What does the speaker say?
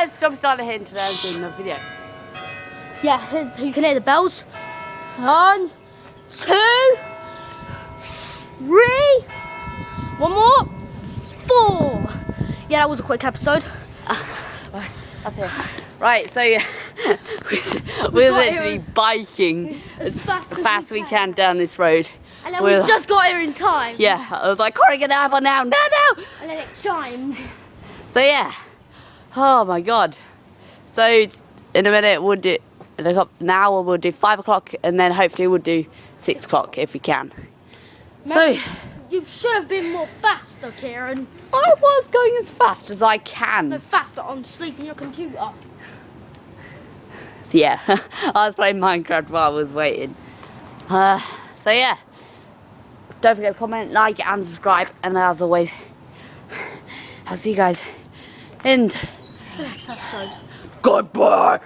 guys, jump start a hint in the video. Yeah, you can hear the bells. 1, 2, 3. One more. 4. Yeah, that was a quick episode. Right, that's it. Right, so yeah, we're literally biking as fast as we can down this road. And then we just got here in time. Yeah, I was like, Corey, get out of now, no. And then it chimed. So yeah, oh my god. So in a minute we'll do, now we'll do 5 o'clock and then hopefully we'll do 6 o'clock if we can. Remember, you should have been more faster, Kieran. I was going as fast as I can. No, faster on sleeping your computer. So yeah, I was playing Minecraft while I was waiting. So yeah, don't forget to comment, like and subscribe, and as always, I'll see you guys in The next episode. goodbye.